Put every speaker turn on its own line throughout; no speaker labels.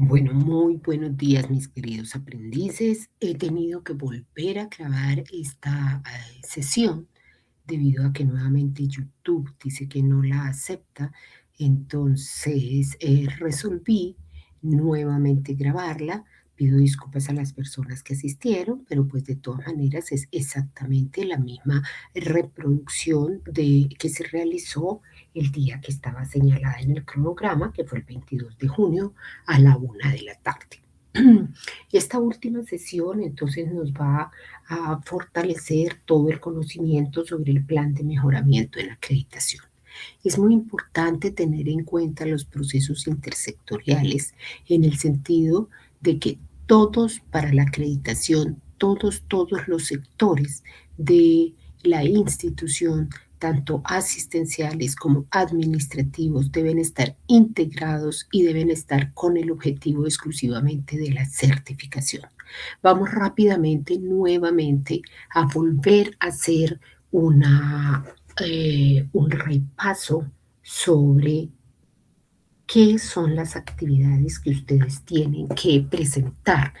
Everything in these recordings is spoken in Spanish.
Bueno, muy buenos días, mis queridos aprendices. He tenido que volver a grabar esta sesión debido a que nuevamente YouTube dice que no la acepta. Entonces resolví nuevamente grabarla. Pido disculpas a las personas que asistieron, pero pues de todas maneras es exactamente la misma reproducción que se realizó el día que estaba señalada en el cronograma, que fue el 22 de junio a la 1 de la tarde. Esta última sesión entonces nos va a fortalecer todo el conocimiento sobre el plan de mejoramiento en la acreditación. Es muy importante tener en cuenta los procesos intersectoriales en el sentido de que todos para la acreditación, todos los sectores de la institución, tanto asistenciales como administrativos, deben estar integrados y deben estar con el objetivo exclusivamente de la certificación. Vamos rápidamente, nuevamente, a volver a hacer un repaso sobre qué son las actividades que ustedes tienen que presentar.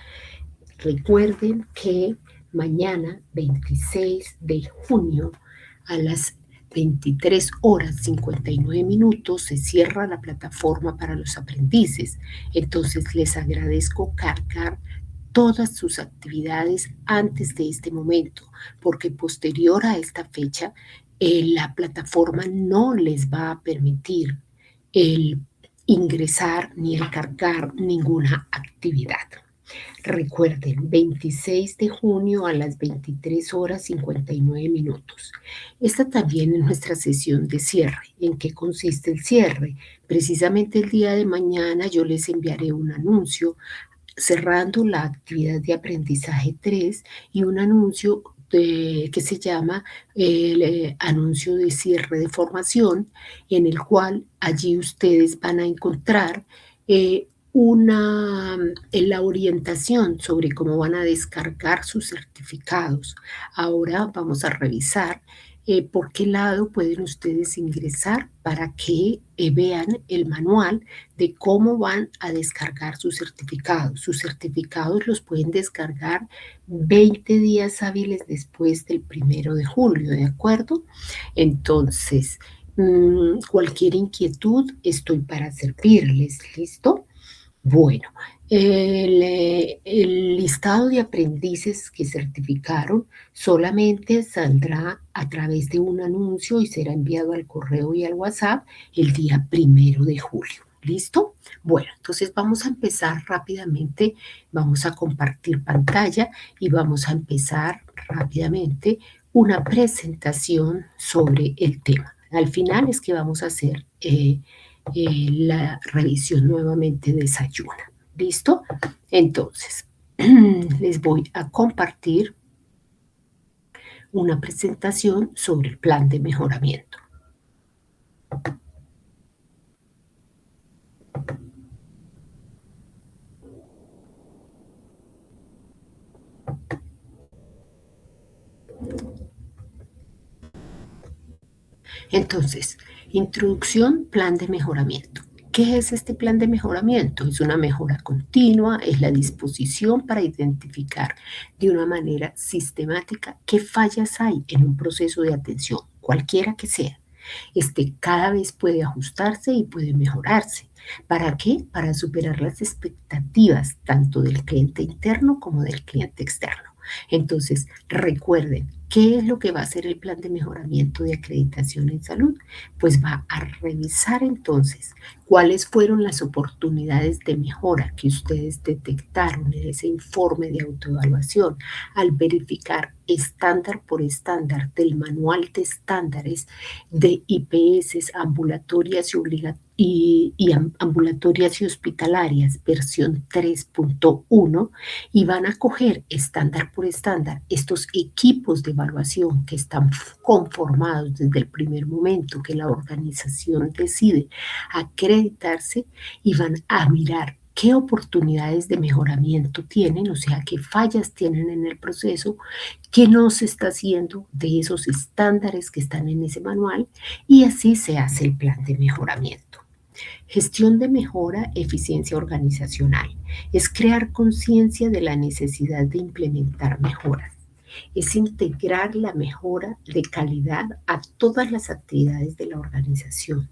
Recuerden que mañana, 26 de junio, a las 23 horas 59 minutos, se cierra la plataforma para los aprendices. Entonces, les agradezco cargar todas sus actividades antes de este momento, porque posterior a esta fecha, la plataforma no les va a permitir el ingresar ni el cargar ninguna actividad. Recuerden, 26 de junio a las 23 horas 59 minutos. Esta también es nuestra sesión de cierre. ¿En qué consiste el cierre? Precisamente el día de mañana yo les enviaré un anuncio cerrando la actividad de aprendizaje 3 y un anuncio que se llama el anuncio de cierre de formación, en el cual allí ustedes van a encontrar la orientación sobre cómo van a descargar sus certificados. Ahora vamos a revisar por qué lado pueden ustedes ingresar para que vean el manual de cómo van a descargar sus certificados. Sus certificados los pueden descargar 20 días hábiles después del 1 de julio, ¿de acuerdo? Entonces, cualquier inquietud, estoy para servirles, ¿listo? Bueno, el listado de aprendices que certificaron solamente saldrá a través de un anuncio y será enviado al correo y al WhatsApp el día 1 de julio. ¿Listo? Bueno, entonces vamos a empezar rápidamente, vamos a compartir pantalla y vamos a empezar rápidamente una presentación sobre el tema. Al final es que vamos a hacer la revisión nuevamente de Sayuna. ¿Listo? Entonces, les voy a compartir una presentación sobre el plan de mejoramiento. Entonces, introducción, plan de mejoramiento. ¿Qué es este plan de mejoramiento? Es una mejora continua, es la disposición para identificar de una manera sistemática qué fallas hay en un proceso de atención, cualquiera que sea. Este cada vez puede ajustarse y puede mejorarse. ¿Para qué? Para superar las expectativas tanto del cliente interno como del cliente externo. Entonces, recuerden, ¿qué es lo que va a hacer el plan de mejoramiento de acreditación en salud? Pues va a revisar entonces cuáles fueron las oportunidades de mejora que ustedes detectaron en ese informe de autoevaluación al verificar estándar por estándar del manual de estándares de IPS ambulatorias ambulatorias y hospitalarias, versión 3.1, y van a coger estándar por estándar estos equipos de evaluación que están conformados desde el primer momento que la organización decide acreditarse y van a mirar qué oportunidades de mejoramiento tienen, o sea, qué fallas tienen en el proceso, qué no se está haciendo de esos estándares que están en ese manual, y así se hace el plan de mejoramiento. Gestión de mejora, eficiencia organizacional. Es crear conciencia de la necesidad de implementar mejoras. Es integrar la mejora de calidad a todas las actividades de la organización.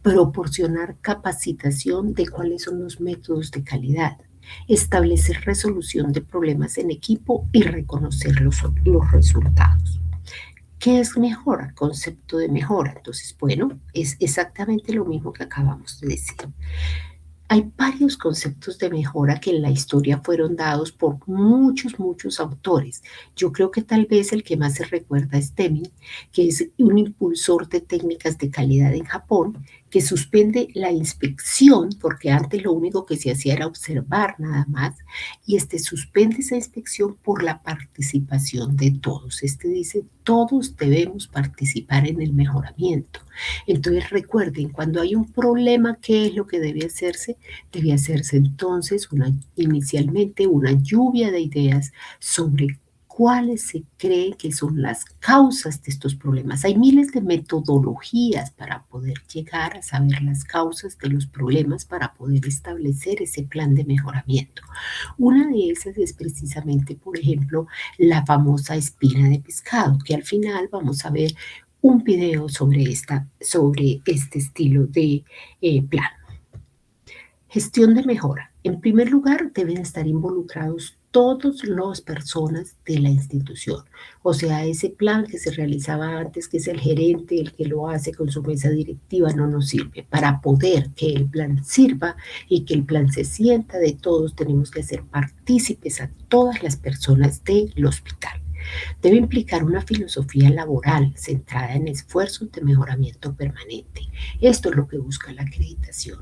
Proporcionar capacitación de cuáles son los métodos de calidad. Establecer resolución de problemas en equipo y reconocer los resultados. ¿Qué es mejora? Concepto de mejora. Entonces, bueno, es exactamente lo mismo que acabamos de decir. Hay varios conceptos de mejora que en la historia fueron dados por muchos autores. Yo creo que tal vez el que más se recuerda es Deming, que es un impulsor de técnicas de calidad en Japón, que suspende la inspección, porque antes lo único que se hacía era observar nada más, y suspende esa inspección por la participación de todos. Dice, todos debemos participar en el mejoramiento. Entonces recuerden, cuando hay un problema, ¿qué es lo que debe hacerse? Debe hacerse entonces inicialmente una lluvia de ideas sobre cuáles se cree que son las causas de estos problemas. Hay miles de metodologías para poder llegar a saber las causas de los problemas para poder establecer ese plan de mejoramiento. Una de esas es precisamente, por ejemplo, la famosa espina de pescado, que al final vamos a ver un video sobre este estilo de plan. Gestión de mejora. En primer lugar, deben estar involucrados todas las personas de la institución. O sea, ese plan que se realizaba antes, que es el gerente el que lo hace con su mesa directiva, no nos sirve. Para poder que el plan sirva y que el plan se sienta de todos, tenemos que hacer partícipes a todas las personas del hospital. Debe implicar una filosofía laboral centrada en esfuerzos de mejoramiento permanente. Esto es lo que busca la acreditación,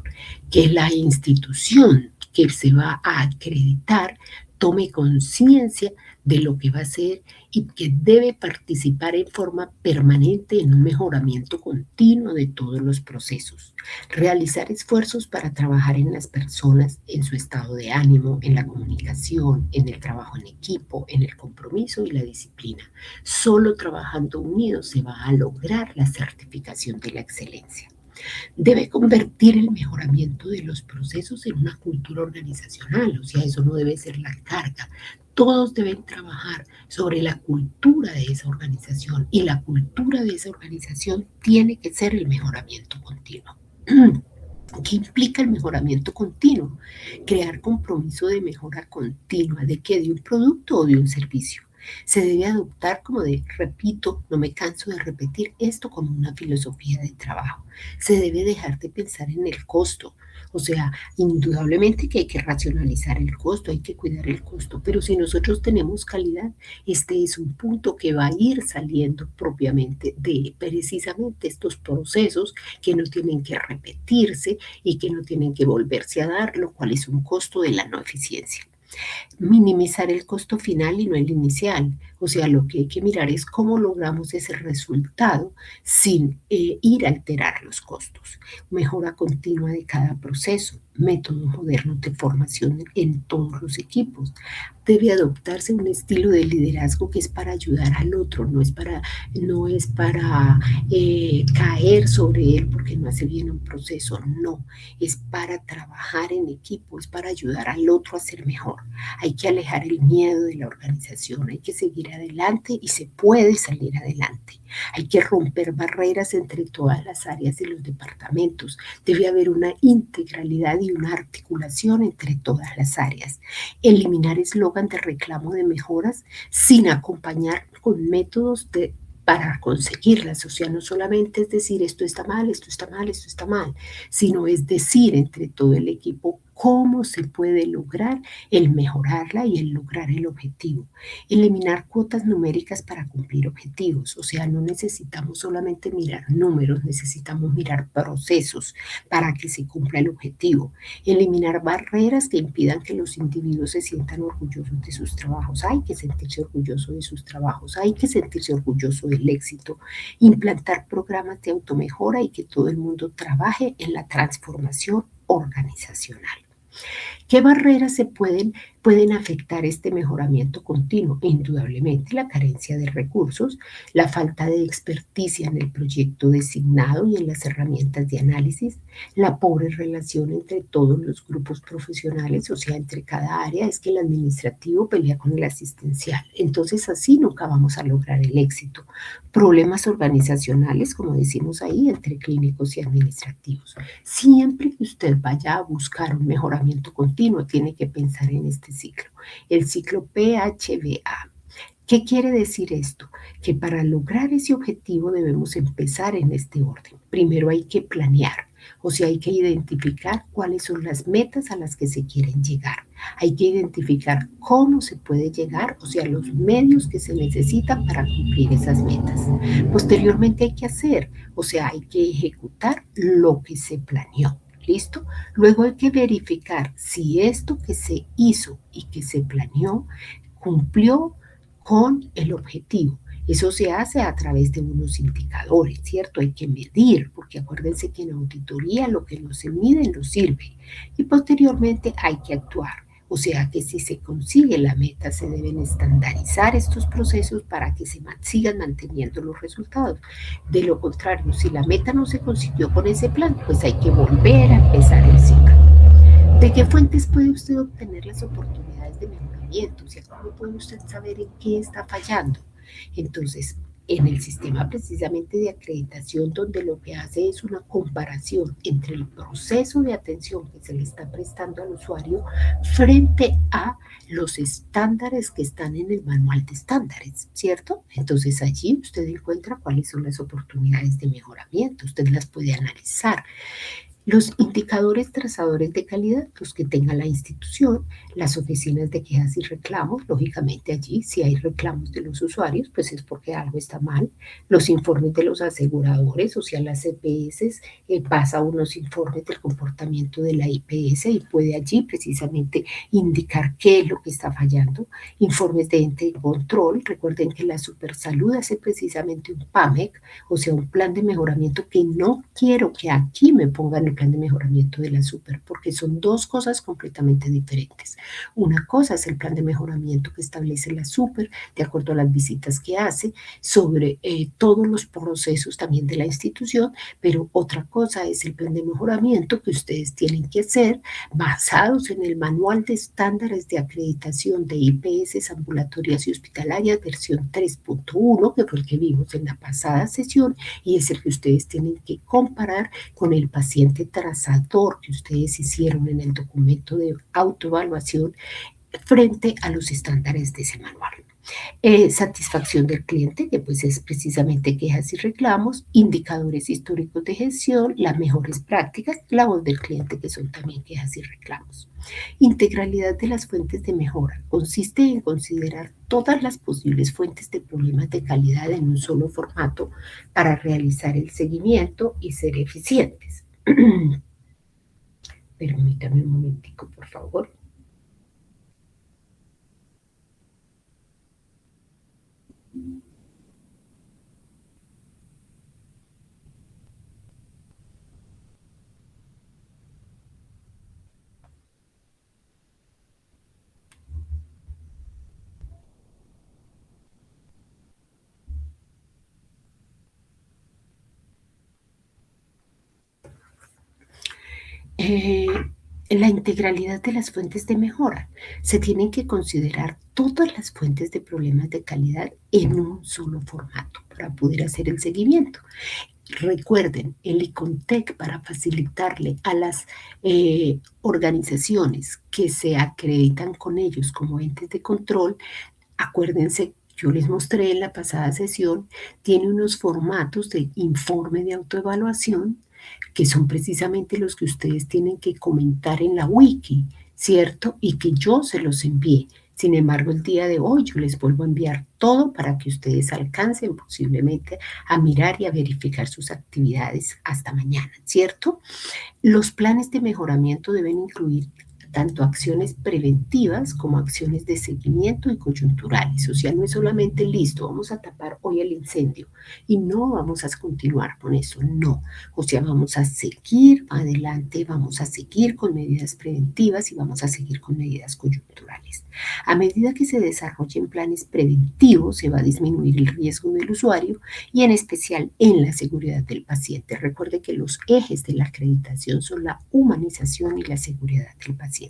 que la institución que se va a acreditar tome conciencia de lo que va a hacer y que debe participar en forma permanente en un mejoramiento continuo de todos los procesos. Realizar esfuerzos para trabajar en las personas, en su estado de ánimo, en la comunicación, en el trabajo en equipo, en el compromiso y la disciplina. Solo trabajando unidos se va a lograr la certificación de la excelencia. Debe convertir el mejoramiento de los procesos en una cultura organizacional, o sea, eso no debe ser la carga. Todos deben trabajar sobre la cultura de esa organización y la cultura de esa organización tiene que ser el mejoramiento continuo. ¿Qué implica el mejoramiento continuo? Crear compromiso de mejora continua. ¿De qué? ¿De un producto o de un servicio? Se debe adoptar repito, no me canso de repetir esto, como una filosofía de trabajo. Se debe dejar de pensar en el costo. O sea, indudablemente que hay que racionalizar el costo, hay que cuidar el costo, pero si nosotros tenemos calidad, este es un punto que va a ir saliendo propiamente de precisamente estos procesos que no tienen que repetirse y que no tienen que volverse a dar, lo cual es un costo de la no eficiencia. Minimizar el costo final y no el inicial. O sea, lo que hay que mirar es cómo logramos ese resultado sin ir a alterar los costos. Mejora continua de cada proceso, métodos modernos de formación en todos los equipos. Debe adoptarse un estilo de liderazgo que es para ayudar al otro, no es para caer sobre él porque no hace bien un proceso, no, es para trabajar en equipo, es para ayudar al otro a ser mejor. Hay que alejar el miedo de la organización, hay que seguir adelante y se puede salir adelante. Hay que romper barreras entre todas las áreas de los departamentos. Debe haber una integralidad y una articulación entre todas las áreas. Eliminar eslogan de reclamo de mejoras sin acompañar con métodos para conseguirlas. O sea, no solamente es decir esto está mal, esto está mal, esto está mal, sino es decir entre todo el equipo cómo se puede lograr el mejorarla y el lograr el objetivo. Eliminar cuotas numéricas para cumplir objetivos. O sea, no necesitamos solamente mirar números, necesitamos mirar procesos para que se cumpla el objetivo. Eliminar barreras que impidan que los individuos se sientan orgullosos de sus trabajos. Hay que sentirse orgulloso de sus trabajos, hay que sentirse orgulloso del éxito. Implantar programas de automejora y que todo el mundo trabaje en la transformación organizacional. ¿Qué barreras se pueden pueden afectar este mejoramiento continuo? Indudablemente la carencia de recursos, la falta de experticia en el proyecto designado y en las herramientas de análisis, la pobre relación entre todos los grupos profesionales, o sea, entre cada área, es que el administrativo pelea con el asistencial. Entonces así nunca vamos a lograr el éxito. Problemas organizacionales, como decimos ahí, entre clínicos y administrativos. Siempre que usted vaya a buscar un mejoramiento continuo, tiene que pensar en este ciclo, el ciclo PHBA. ¿Qué quiere decir esto? Que para lograr ese objetivo debemos empezar en este orden. Primero hay que planear, o sea, hay que identificar cuáles son las metas a las que se quieren llegar. Hay que identificar cómo se puede llegar, o sea, los medios que se necesitan para cumplir esas metas. Posteriormente hay que hacer, o sea, hay que ejecutar lo que se planeó. ¿Listo? Luego hay que verificar si esto que se hizo y que se planeó cumplió con el objetivo. Eso se hace a través de unos indicadores, ¿cierto? Hay que medir, porque acuérdense que en auditoría lo que no se mide no sirve. Y posteriormente hay que actuar. O sea que si se consigue la meta, se deben estandarizar estos procesos para que se sigan manteniendo los resultados. De lo contrario, si la meta no se consiguió con ese plan, pues hay que volver a empezar el ciclo. ¿De qué fuentes puede usted obtener las oportunidades de mejoramiento? O sea, ¿cómo puede usted saber en qué está fallando? Entonces, en el sistema precisamente de acreditación, donde lo que hace es una comparación entre el proceso de atención que se le está prestando al usuario frente a los estándares que están en el manual de estándares, ¿cierto? Entonces allí usted encuentra cuáles son las oportunidades de mejoramiento, usted las puede analizar. Los indicadores trazadores de calidad, los que tenga la institución, las oficinas de quejas y reclamos, lógicamente allí si hay reclamos de los usuarios, pues es porque algo está mal. Los informes de los aseguradores, o sea, las EPS, pasa unos informes del comportamiento de la IPS y puede allí precisamente indicar qué es lo que está fallando. Informes de ente de control, recuerden que la Supersalud hace precisamente un PAMEC, o sea, un plan de mejoramiento que no quiero que aquí me pongan el plan de mejoramiento de la super, porque son dos cosas completamente diferentes. Una cosa es el plan de mejoramiento que establece la super, de acuerdo a las visitas que hace, sobre todos los procesos también de la institución, pero otra cosa es el plan de mejoramiento que ustedes tienen que hacer basados en el manual de estándares de acreditación de IPS ambulatorias y hospitalarias, versión 3.1, que fue el que vimos en la pasada sesión, y es el que ustedes tienen que comparar con el paciente trazador que ustedes hicieron en el documento de autoevaluación frente a los estándares de ese manual. Satisfacción del cliente, que pues es precisamente quejas y reclamos, indicadores históricos de gestión, las mejores prácticas, la voz del cliente, que son también quejas y reclamos. Integralidad de las fuentes de mejora consiste en considerar todas las posibles fuentes de problemas de calidad en un solo formato para realizar el seguimiento y ser eficientes. Permítame un momentico, por favor. Eh, la integralidad de las fuentes de mejora. Se tienen que considerar todas las fuentes de problemas de calidad en un solo formato para poder hacer el seguimiento. Recuerden, el ICONTEC, para facilitarle a las organizaciones que se acreditan con ellos como entes de control, acuérdense, yo les mostré en la pasada sesión, tiene unos formatos de informe de autoevaluación que son precisamente los que ustedes tienen que comentar en la wiki, ¿cierto? Y que yo se los envié. Sin embargo, el día de hoy yo les vuelvo a enviar todo para que ustedes alcancen posiblemente a mirar y a verificar sus actividades hasta mañana, ¿cierto? Los planes de mejoramiento deben incluir tanto acciones preventivas como acciones de seguimiento y coyunturales. O sea, no es solamente listo, vamos a tapar hoy el incendio y no vamos a continuar con eso, no. O sea, vamos a seguir adelante, vamos a seguir con medidas preventivas y vamos a seguir con medidas coyunturales. A medida que se desarrollen planes preventivos, se va a disminuir el riesgo del usuario y en especial en la seguridad del paciente. Recuerde que los ejes de la acreditación son la humanización y la seguridad del paciente.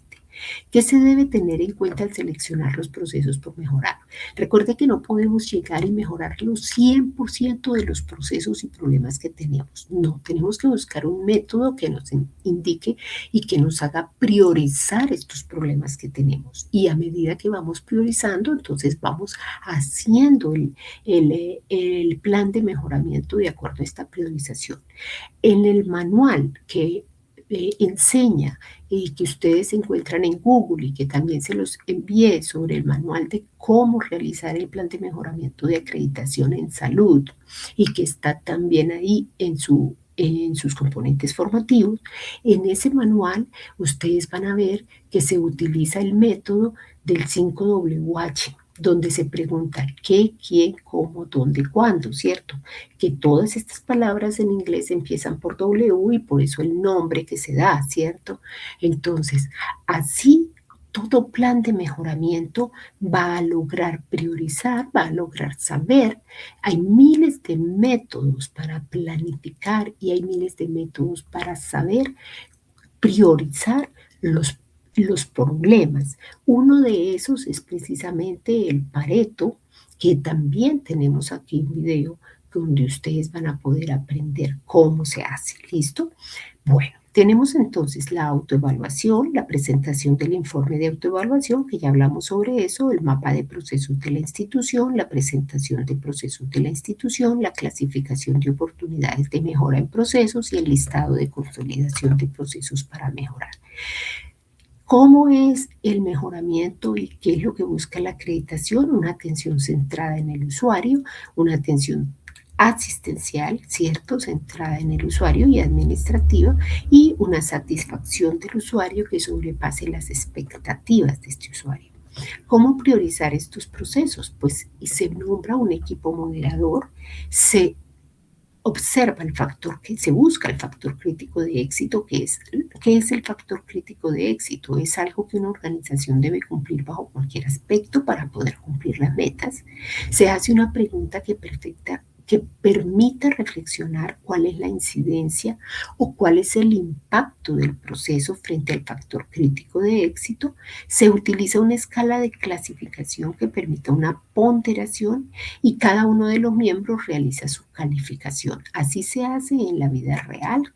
¿Qué se debe tener en cuenta al seleccionar los procesos por mejorar? Recuerde que no podemos llegar y mejorar los 100% de los procesos y problemas que tenemos. No, tenemos que buscar un método que nos indique y que nos haga priorizar estos problemas que tenemos. Y a medida que vamos priorizando, entonces vamos haciendo el plan de mejoramiento de acuerdo a esta priorización. En el manual que enseña y que ustedes encuentran en Google y que también se los envié sobre el manual de cómo realizar el plan de mejoramiento de acreditación en salud y que está también ahí en sus componentes formativos, en ese manual ustedes van a ver que se utiliza el método del 5W donde se pregunta qué, quién, cómo, dónde, cuándo, ¿cierto? Que todas estas palabras en inglés empiezan por W y por eso el nombre que se da, ¿cierto? Entonces, así todo plan de mejoramiento va a lograr priorizar, va a lograr saber. Hay miles de métodos para planificar y hay miles de métodos para saber priorizar los problemas. Uno de esos es precisamente el Pareto, que también tenemos aquí un video donde ustedes van a poder aprender cómo se hace. ¿Listo? Bueno, tenemos entonces la autoevaluación, la presentación del informe de autoevaluación, que ya hablamos sobre eso, el mapa de procesos de la institución, la presentación de procesos de la institución, la clasificación de oportunidades de mejora en procesos y el listado de consolidación de procesos para mejorar. ¿Cómo es el mejoramiento y qué es lo que busca la acreditación? Una atención centrada en el usuario, una atención asistencial, ¿cierto? Centrada en el usuario y administrativa y una satisfacción del usuario que sobrepase las expectativas de este usuario. ¿Cómo priorizar estos procesos? Pues se nombra un equipo moderador, se observa el factor que se busca, el factor crítico de éxito, ¿qué es el factor crítico de éxito? Es algo que una organización debe cumplir bajo cualquier aspecto para poder cumplir las metas. Se hace una pregunta que permita reflexionar cuál es la incidencia o cuál es el impacto del proceso frente al factor crítico de éxito. Se utiliza una escala de clasificación que permita una ponderación y cada uno de los miembros realiza su calificación. Así se hace en la vida real.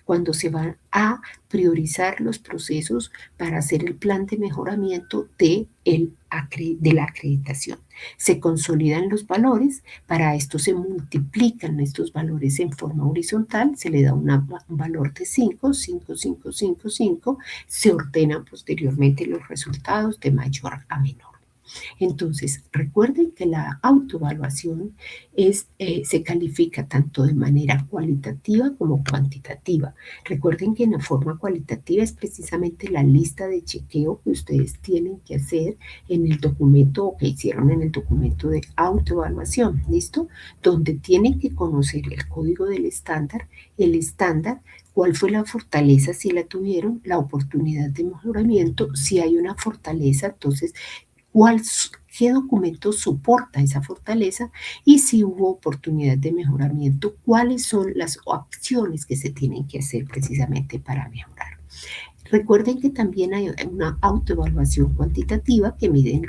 Cuando se van a priorizar los procesos para hacer el plan de mejoramiento de la acreditación. Se consolidan los valores, para esto se multiplican estos valores en forma horizontal, se le da un valor de 5, 5, 5, 5, 5, se ordenan posteriormente los resultados de mayor a menor. Entonces, recuerden que la autoevaluación se califica tanto de manera cualitativa como cuantitativa. Recuerden que en la forma cualitativa es precisamente la lista de chequeo que ustedes tienen que hacer en el documento o que hicieron en el documento de autoevaluación, ¿listo? Donde tienen que conocer el código del estándar, el estándar, cuál fue la fortaleza si la tuvieron, la oportunidad de mejoramiento, si hay una fortaleza, entonces qué documento soporta esa fortaleza y si hubo oportunidad de mejoramiento, cuáles son las acciones que se tienen que hacer precisamente para mejorar. Recuerden que también hay una autoevaluación cuantitativa que mide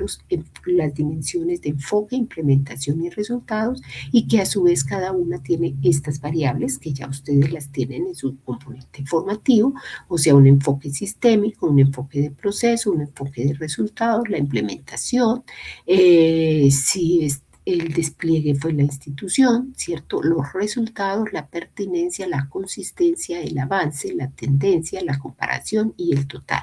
las dimensiones de enfoque, implementación y resultados y que a su vez cada una tiene estas variables que ya ustedes las tienen en su componente formativo, o sea, un enfoque sistémico, un enfoque de proceso, un enfoque de resultados, la implementación, si el despliegue fue la institución, ¿cierto? Los resultados, la pertinencia, la consistencia, el avance, la tendencia, la comparación y el total.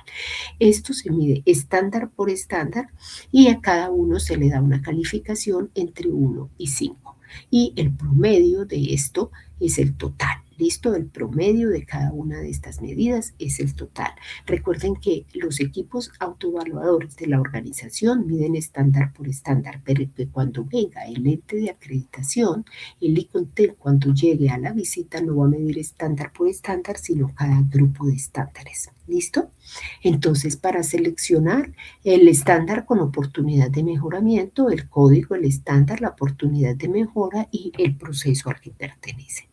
Esto se mide estándar por estándar y a cada uno se le da una calificación entre 1 y 5. Y el promedio de esto es el total. ¿Listo? El promedio de cada una de estas medidas es el total. Recuerden que los equipos autoevaluadores de la organización miden estándar por estándar, pero que cuando venga el ente de acreditación, el ICONTEL, cuando llegue a la visita, no va a medir estándar por estándar, sino cada grupo de estándares. ¿Listo? Entonces, para seleccionar el estándar con oportunidad de mejoramiento, el código, el estándar, la oportunidad de mejora y el proceso al que pertenece.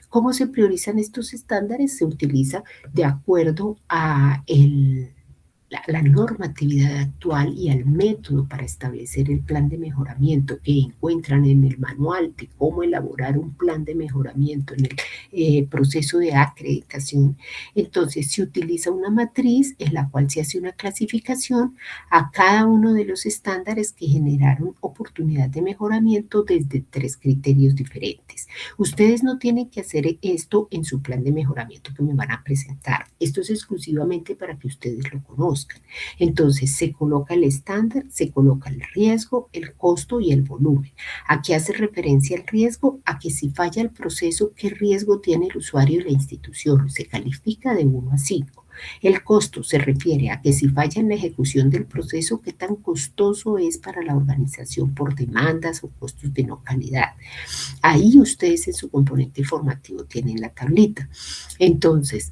¿Cómo se priorizan estos estándares? Se utiliza de acuerdo a la normatividad actual y al método para establecer el plan de mejoramiento que encuentran en el manual de cómo elaborar un plan de mejoramiento en el proceso de acreditación. Entonces se utiliza una matriz en la cual se hace una clasificación a cada uno de los estándares que generaron oportunidad de mejoramiento desde 3 criterios diferentes. Ustedes no tienen que hacer esto en su plan de mejoramiento que me van a presentar. Esto es exclusivamente para que ustedes lo conozcan. Entonces se coloca el estándar, se coloca el riesgo, el costo y el volumen. Aquí hace referencia al riesgo, a que si falla el proceso, ¿qué riesgo tiene el usuario y la institución? Se califica de 1 a 5. El costo se refiere a que si falla en la ejecución del proceso, qué tan costoso es para la organización por demandas o costos de no calidad. Ahí ustedes en su componente formativo tienen la tablita. Entonces,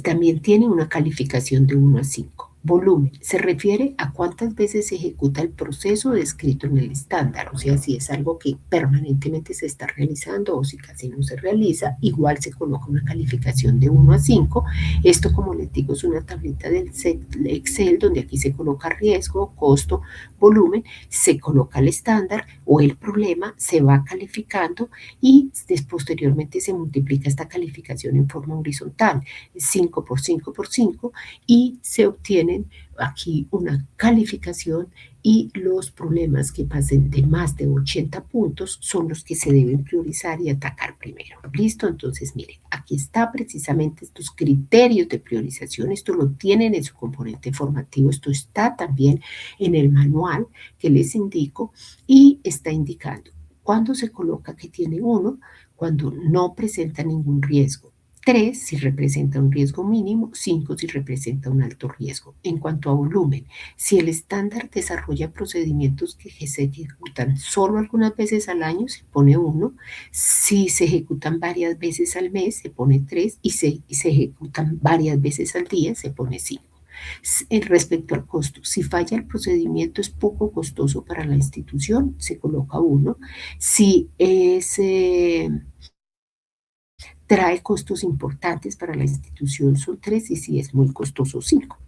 también tiene una calificación de 1 a 5. Volumen se refiere a cuántas veces se ejecuta el proceso descrito en el estándar, o sea, si es algo que permanentemente se está realizando o si casi no se realiza, igual se coloca una calificación de 1 a 5. Esto, como les digo, es una tablita del Excel donde aquí se coloca riesgo, costo, volumen, se coloca el estándar o el problema, se va calificando y posteriormente se multiplica esta calificación en forma horizontal, 5 por 5 por 5, y se obtienen aquí una calificación y los problemas que pasen de más de 80 puntos son los que se deben priorizar y atacar primero. ¿Listo? Entonces, miren, aquí está precisamente estos criterios de priorización. Esto lo tienen en su componente formativo. Esto está también en el manual que les indico y está indicando cuándo se coloca que tiene 1, cuando no presenta ningún riesgo. 3 si representa un riesgo mínimo, 5 si representa un alto riesgo. En cuanto a volumen, si el estándar desarrolla procedimientos que se ejecutan solo algunas veces al año, se pone 1. Si se ejecutan varias veces al mes, se pone 3. Y se ejecutan varias veces al día, se pone 5. Respecto al costo, si falla el procedimiento, es poco costoso para la institución, se coloca 1. Si trae costos importantes para la institución, son 3, y si es muy costoso, 5.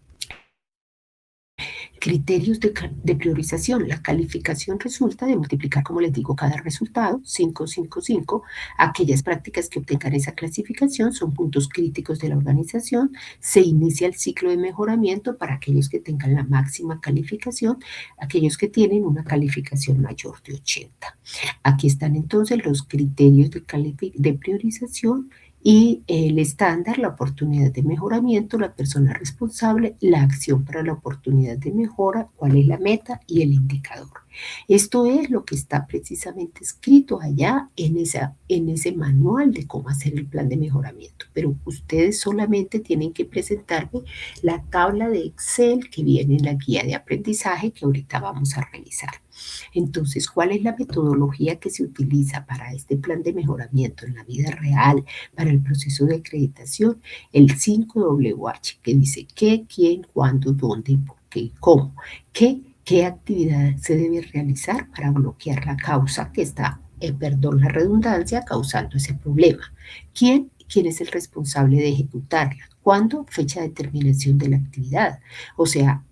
Criterios de priorización. La calificación resulta de multiplicar, como les digo, cada resultado, 5, 5, 5. Aquellas prácticas que obtengan esa clasificación son puntos críticos de la organización. Se inicia el ciclo de mejoramiento para aquellos que tengan la máxima calificación, aquellos que tienen una calificación mayor de 80. Aquí están entonces los criterios de priorización y el estándar, la oportunidad de mejoramiento, la persona responsable, la acción para la oportunidad de mejora, cuál es la meta y el indicador. Esto es lo que está precisamente escrito allá en ese manual de cómo hacer el plan de mejoramiento, pero ustedes solamente tienen que presentarme la tabla de Excel que viene en la guía de aprendizaje que ahorita vamos a revisar. Entonces, ¿cuál es la metodología que se utiliza para este plan de mejoramiento en la vida real, para el proceso de acreditación? El 5WH, que dice qué, quién, cuándo, dónde y por qué, cómo. ¿Qué actividad se debe realizar para bloquear la causa que está, perdón la redundancia, causando ese problema? ¿Quién es el responsable de ejecutarla? ¿Cuándo? Fecha de terminación de la actividad. O sea,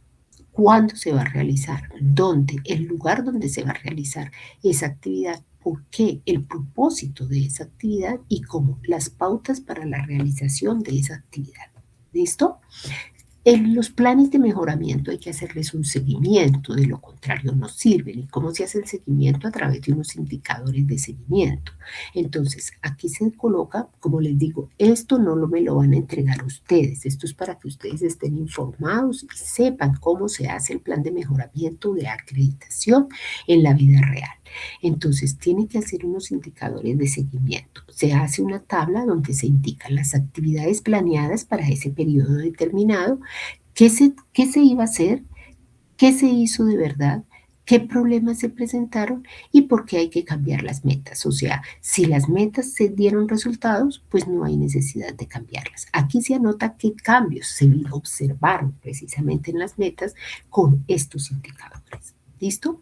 ¿cuándo se va a realizar? ¿Dónde? El lugar donde se va a realizar esa actividad. ¿Por qué? El propósito de esa actividad y cómo las pautas para la realización de esa actividad. ¿Listo? En los planes de mejoramiento hay que hacerles un seguimiento, de lo contrario no sirven. ¿Y cómo se hace el seguimiento? A través de unos indicadores de seguimiento. Entonces, aquí se coloca, como les digo, esto no me lo van a entregar ustedes, esto es para que ustedes estén informados y sepan cómo se hace el plan de mejoramiento de acreditación en la vida real. Entonces, tiene que hacer unos indicadores de seguimiento. Se hace una tabla donde se indican las actividades planeadas para ese periodo determinado, qué se iba a hacer, qué se hizo de verdad, qué problemas se presentaron y por qué hay que cambiar las metas. O sea, si las metas se dieron resultados, pues no hay necesidad de cambiarlas. Aquí se anota qué cambios se observaron precisamente en las metas con estos indicadores. ¿Listo?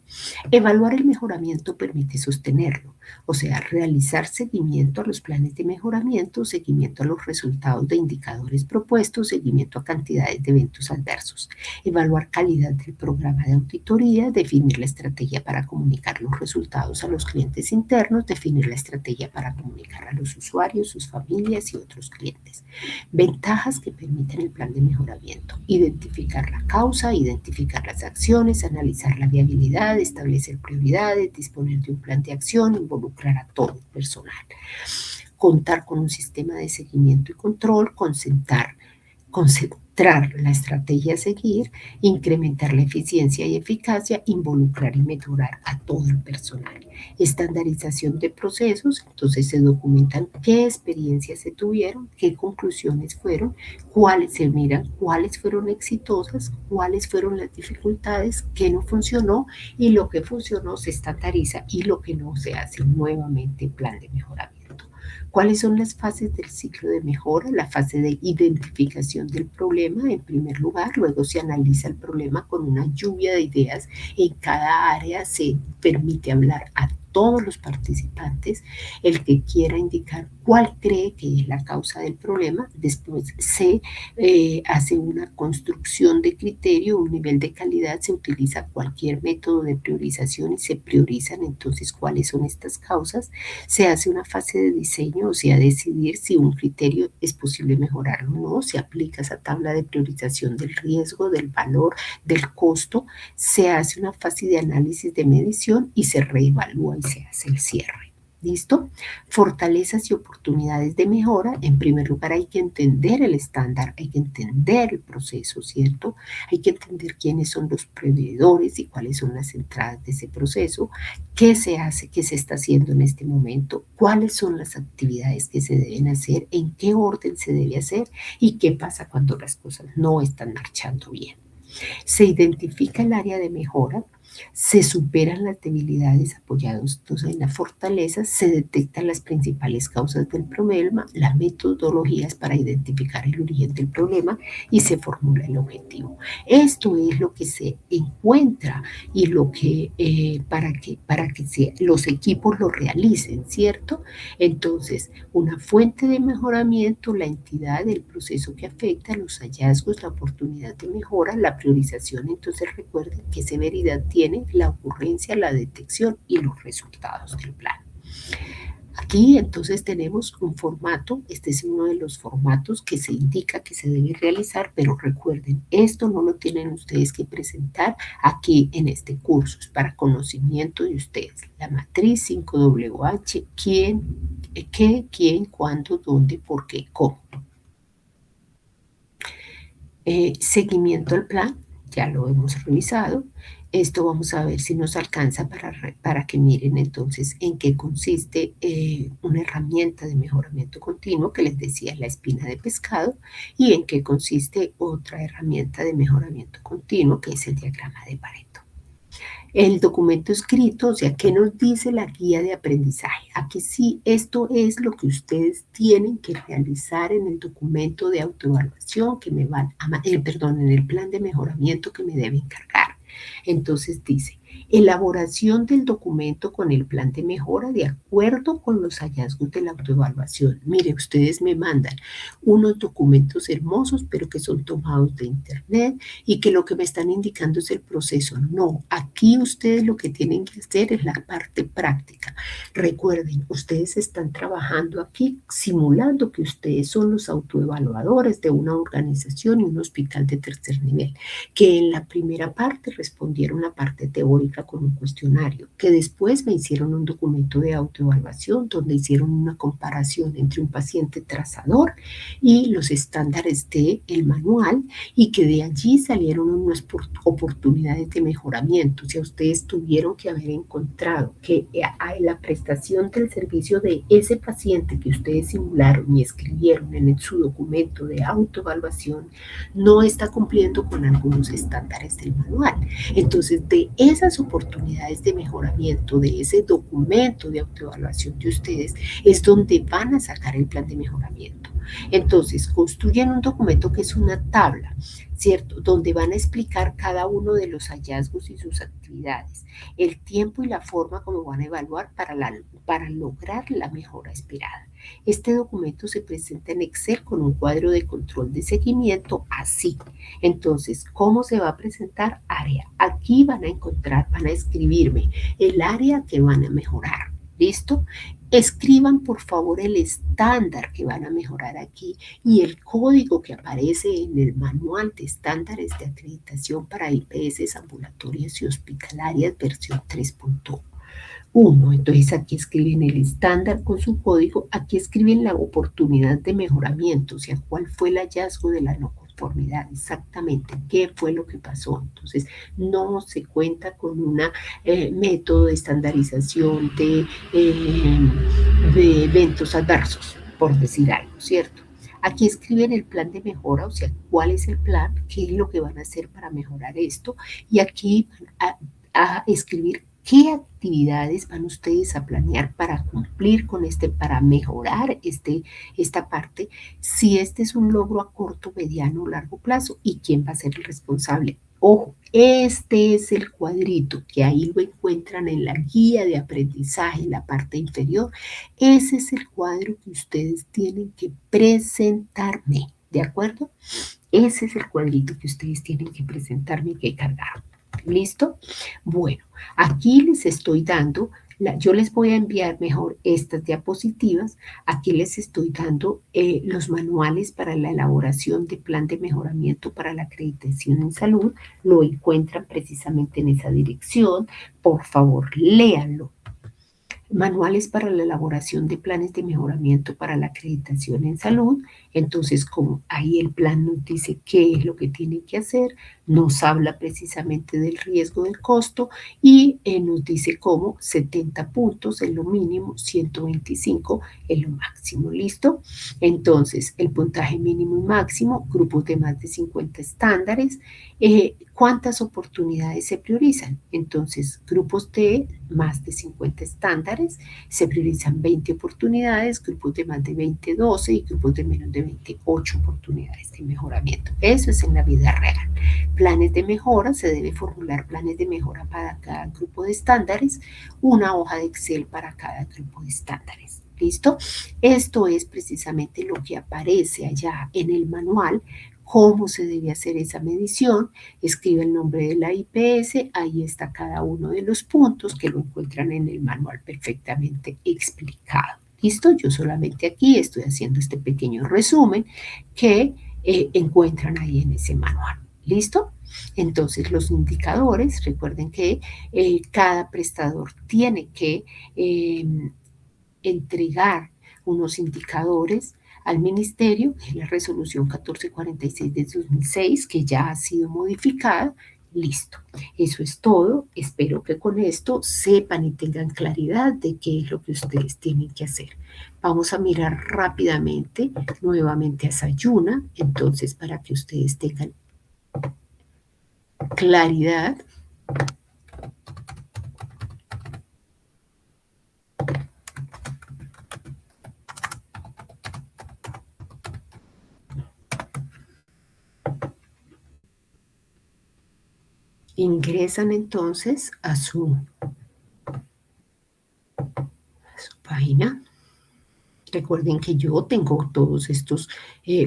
Evaluar el mejoramiento permite sostenerlo, o sea, realizar seguimiento a los planes de mejoramiento, seguimiento a los resultados de indicadores propuestos, seguimiento a cantidades de eventos adversos, evaluar calidad del programa de auditoría, definir la estrategia para comunicar los resultados a los clientes internos, definir la estrategia para comunicar a los usuarios, sus familias y otros clientes. Ventajas que permiten el plan de mejoramiento: identificar la causa, identificar las acciones, analizar la viabilidad, establecer prioridades, disponer de un plan de acción, involucrar a todo el personal, contar con un sistema de seguimiento y control, concentrar la estrategia a seguir, incrementar la eficiencia y eficacia, involucrar y mejorar a todo el personal. Estandarización de procesos, entonces se documentan qué experiencias se tuvieron, qué conclusiones fueron, cuáles se miran, cuáles fueron exitosas, cuáles fueron las dificultades, qué no funcionó y lo que funcionó se estandariza y lo que no se hace nuevamente plan de mejoramiento. ¿Cuáles son las fases del ciclo de mejora? La fase de identificación del problema, en primer lugar, luego se analiza el problema con una lluvia de ideas. En cada área se permite hablar a todos los participantes, el que quiera indicar cuál cree que es la causa del problema. Después se hace una construcción de criterio, un nivel de calidad, se utiliza cualquier método de priorización y se priorizan entonces cuáles son estas causas. Se hace una fase de diseño, o sea, decidir si un criterio es posible mejorarlo o no, se aplica esa tabla de priorización del riesgo, del valor, del costo, se hace una fase de análisis de medición y se reevalúa y se hace el cierre. ¿Listo? Fortalezas y oportunidades de mejora. En primer lugar, hay que entender el estándar, hay que entender el proceso, ¿cierto? Hay que entender quiénes son los proveedores y cuáles son las entradas de ese proceso, qué se hace, qué se está haciendo en este momento, cuáles son las actividades que se deben hacer, en qué orden se debe hacer y qué pasa cuando las cosas no están marchando bien. Se identifica el área de mejora, se superan las debilidades apoyadas en las fortalezas, se detectan las principales causas del problema, las metodologías para identificar el origen del problema y se formula el objetivo. Esto es lo que se encuentra y lo que para que los equipos lo realicen, ¿cierto? Entonces, una fuente de mejoramiento, la entidad, el proceso que afecta, los hallazgos, la oportunidad de mejora, la priorización. Entonces, recuerden qué severidad tiene la ocurrencia, la detección y los resultados del plan. Aquí entonces tenemos un formato, este es uno de los formatos que se indica que se debe realizar, pero recuerden, esto no lo tienen ustedes que presentar aquí en este curso, es para conocimiento de ustedes. La matriz 5WH, quién, qué, quién, cuándo, dónde, por qué, cómo. Seguimiento al plan, ya lo hemos revisado. Esto vamos a ver si nos alcanza para que miren entonces en qué consiste una herramienta de mejoramiento continuo, que les decía la espina de pescado, y en qué consiste otra herramienta de mejoramiento continuo, que es el diagrama de Pareto. El documento escrito, o sea, ¿qué nos dice la guía de aprendizaje? Aquí sí, esto es lo que ustedes tienen que realizar en el documento de autoevaluación que me van a, en el plan de mejoramiento que me deben cargar. Entonces dice, elaboración del documento con el plan de mejora de acuerdo con los hallazgos de la autoevaluación. Mire, ustedes me mandan unos documentos hermosos, pero que son tomados de internet y que lo que me están indicando es el proceso. No, aquí ustedes lo que tienen que hacer es la parte práctica. Recuerden, ustedes están trabajando aquí simulando que ustedes son los autoevaluadores de una organización y un hospital de tercer nivel, que en la primera parte respondieron la parte teórica otra con un cuestionario, que después me hicieron un documento de autoevaluación donde hicieron una comparación entre un paciente trazador y los estándares del manual y que de allí salieron unas oportunidades de mejoramiento. O sea, ustedes tuvieron que haber encontrado que la prestación del servicio de ese paciente que ustedes simularon y escribieron en su documento de autoevaluación no está cumpliendo con algunos estándares del manual. Entonces, de esas oportunidades de mejoramiento, de ese documento de autoevaluación de ustedes, es donde van a sacar el plan de mejoramiento. Entonces, construyen un documento que es una tabla, ¿cierto? Donde van a explicar cada uno de los hallazgos y sus actividades, el tiempo y la forma como van a evaluar para lograr la mejora esperada. Este documento se presenta en Excel con un cuadro de control de seguimiento así. Entonces, ¿cómo se va a presentar? Área. Aquí van a encontrar, van a escribirme el área que van a mejorar. ¿Listo? Escriban por favor el estándar que van a mejorar aquí y el código que aparece en el manual de estándares de acreditación para IPS ambulatorias y hospitalarias versión 3.1. Entonces aquí escriben el estándar con su código, aquí escriben la oportunidad de mejoramiento, o sea, cuál fue el hallazgo de la no conformidad, exactamente qué fue lo que pasó. Entonces no se cuenta con un método de estandarización de eventos adversos, por decir algo, ¿cierto? Aquí escriben el plan de mejora, o sea, cuál es el plan, qué es lo que van a hacer para mejorar esto, y aquí van a escribir qué actividades van ustedes a planear para cumplir con para mejorar esta parte, si este es un logro a corto, mediano o largo plazo y quién va a ser el responsable. Ojo, este es el cuadrito que ahí lo encuentran en la guía de aprendizaje, en la parte inferior. Ese es el cuadro que ustedes tienen que presentarme, ¿de acuerdo? Ese es el cuadrito que ustedes tienen que presentarme y que cargar. ¿Listo? Bueno, aquí les estoy dando, yo les voy a enviar mejor estas diapositivas. Aquí les estoy dando los manuales para la elaboración de plan de mejoramiento para la acreditación en salud. Lo encuentran precisamente en esa dirección. Por favor, léanlo. Manuales para la elaboración de planes de mejoramiento para la acreditación en salud. Entonces, como ahí el plan nos dice qué es lo que tiene que hacer, nos habla precisamente del riesgo del costo y nos dice cómo 70 puntos en lo mínimo, 125 en lo máximo. ¿Listo? Entonces, el puntaje mínimo y máximo, grupos de más de 50 estándares, ¿cuántas oportunidades se priorizan? Entonces, grupos de más de 50 estándares, se priorizan 20 oportunidades, grupos de más de 20, 12 y grupos de menos de 28 oportunidades de mejoramiento. Eso es en la vida real. Planes de mejora, se debe formular planes de mejora para cada grupo de estándares, una hoja de Excel para cada grupo de estándares. ¿Listo? Esto es precisamente lo que aparece allá en el manual, cómo se debe hacer esa medición, escribe el nombre de la IPS, ahí está cada uno de los puntos que lo encuentran en el manual perfectamente explicado. ¿Listo? Yo solamente aquí estoy haciendo este pequeño resumen que encuentran ahí en ese manual. ¿Listo? Entonces los indicadores, recuerden que cada prestador tiene que entregar unos indicadores al ministerio, que es la resolución 1446 de 2006, que ya ha sido modificada. Listo, eso es todo. Espero que con esto sepan y tengan claridad de qué es lo que ustedes tienen que hacer. Vamos a mirar rápidamente nuevamente a Sayuna, entonces para que ustedes tengan claridad. Ingresan entonces a su página. Recuerden que yo tengo todos estos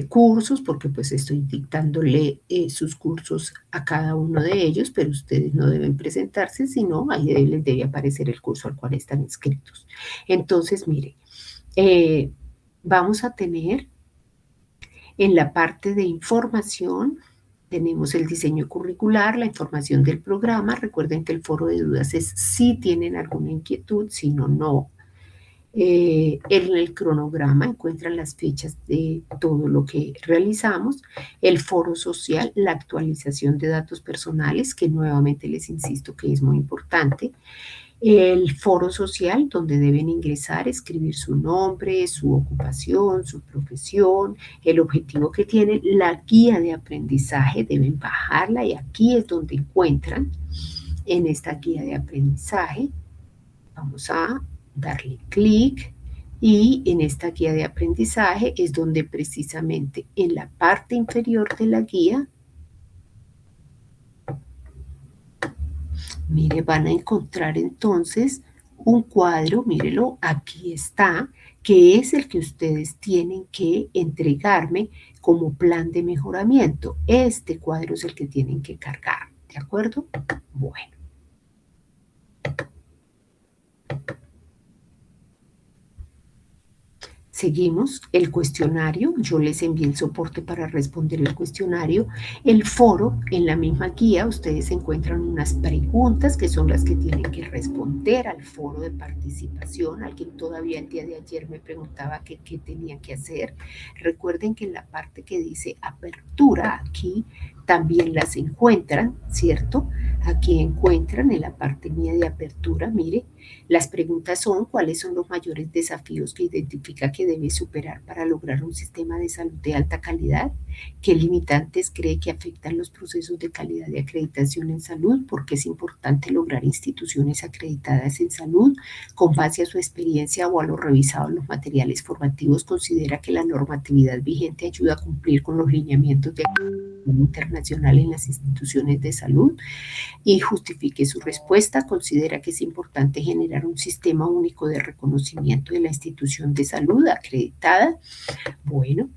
cursos porque pues estoy dictándole sus cursos a cada uno de ellos, pero ustedes no deben presentarse, sino ahí les debe aparecer el curso al cual están inscritos. Entonces, mire, vamos a tener en la parte de información Tenemos el diseño curricular, la información del programa. Recuerden que el foro de dudas es si tienen alguna inquietud, si no, no. En el cronograma encuentran las fechas de todo lo que realizamos. El foro social, la actualización de datos personales, que nuevamente les insisto que es muy importante. El foro social, donde deben ingresar, escribir su nombre, su ocupación, su profesión, el objetivo que tienen, la guía de aprendizaje, deben bajarla y aquí es donde encuentran en esta guía de aprendizaje. Vamos a darle clic y en esta guía de aprendizaje es donde precisamente en la parte inferior de la guía, mire, van a encontrar entonces un cuadro, mírelo, aquí está, que es el que ustedes tienen que entregarme como plan de mejoramiento. Este cuadro es el que tienen que cargar, ¿de acuerdo? Bueno. Seguimos el cuestionario, yo les envié el soporte para responder el cuestionario. El foro, en la misma guía, ustedes encuentran unas preguntas que son las que tienen que responder al foro de participación. Alguien todavía el día de ayer me preguntaba qué tenían que hacer. Recuerden que en la parte que dice apertura, aquí también las encuentran, ¿cierto? Aquí encuentran en la parte mía de apertura, mire, las preguntas son cuáles son los mayores desafíos que identifica que debe superar para lograr un sistema de salud de alta calidad, qué limitantes cree que afectan los procesos de calidad de acreditación en salud, por qué es importante lograr instituciones acreditadas en salud, con base a su experiencia o a lo revisado en los materiales formativos, considera que la normatividad vigente ayuda a cumplir con los lineamientos de internacional en las instituciones de salud y justifique su respuesta. Considera que es importante generar un sistema único de reconocimiento de la institución de salud acreditada. Bueno,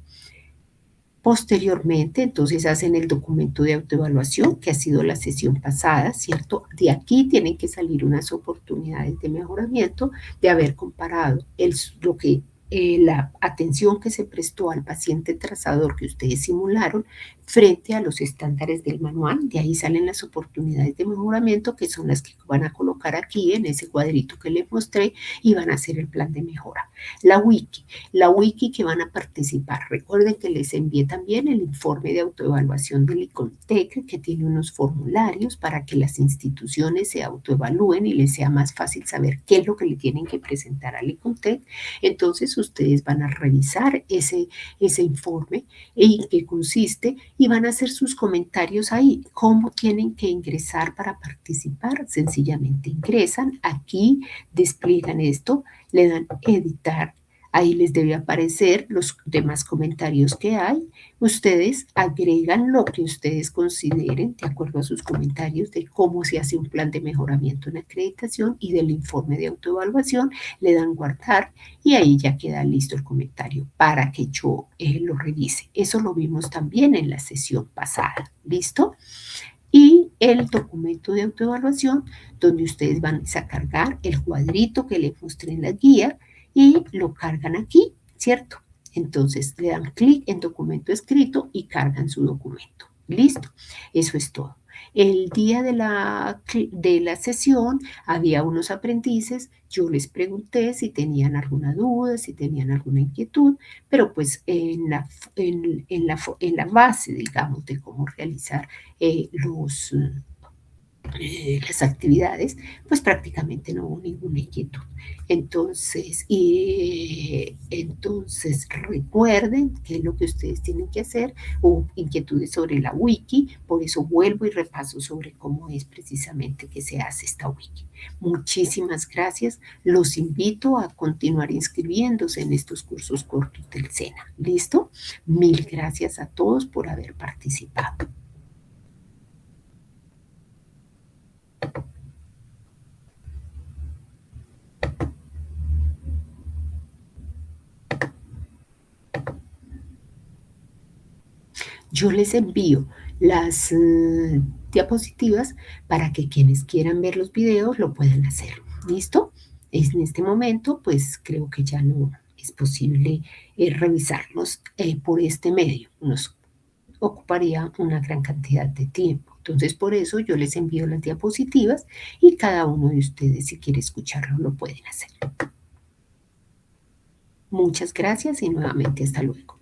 posteriormente, entonces hacen el documento de autoevaluación, que ha sido la sesión pasada, ¿cierto? De aquí tienen que salir unas oportunidades de mejoramiento de haber comparado lo que la atención que se prestó al paciente trazador que ustedes simularon frente a los estándares del manual. De ahí salen las oportunidades de mejoramiento, que son las que van a colocar aquí en ese cuadrito que les mostré y van a hacer el plan de mejora. La wiki que van a participar. Recuerden que les envié también el informe de autoevaluación del ICONTEC, que tiene unos formularios para que las instituciones se autoevalúen y les sea más fácil saber qué es lo que le tienen que presentar al ICONTEC. Entonces ustedes van a revisar ese informe en qué consiste y van a hacer sus comentarios ahí. ¿Cómo tienen que ingresar para participar? Sencillamente ingresan aquí, despliegan esto, le dan editar. Ahí les debe aparecer los demás comentarios que hay. Ustedes agregan lo que ustedes consideren de acuerdo a sus comentarios de cómo se hace un plan de mejoramiento en acreditación y del informe de autoevaluación. Le dan guardar y ahí ya queda listo el comentario para que yo lo revise. Eso lo vimos también en la sesión pasada. ¿Listo? Y el documento de autoevaluación, donde ustedes van a cargar el cuadrito que les mostré en la guía y lo cargan aquí, ¿cierto? Entonces le dan clic en documento escrito y cargan su documento. Listo, eso es todo. El día de la sesión había unos aprendices, yo les pregunté si tenían alguna duda, si tenían alguna inquietud, pero pues en la base, digamos, de cómo realizar las actividades, pues prácticamente no hubo ninguna inquietud. Entonces recuerden qué es lo que ustedes tienen que hacer. Hubo inquietudes sobre la wiki, por eso vuelvo y repaso sobre cómo es precisamente que se hace esta wiki. Muchísimas gracias. Los invito a continuar inscribiéndose en estos cursos cortos del SENA. ¿Listo? Mil gracias a todos por haber participado. Yo les envío las diapositivas para que quienes quieran ver los videos lo puedan hacer. ¿Listo? En este momento, pues creo que ya no es posible revisarlos por este medio. ocuparía una gran cantidad de tiempo. Entonces, por eso yo les envío las diapositivas y cada uno de ustedes, si quiere escucharlo, lo pueden hacer. Muchas gracias y nuevamente hasta luego.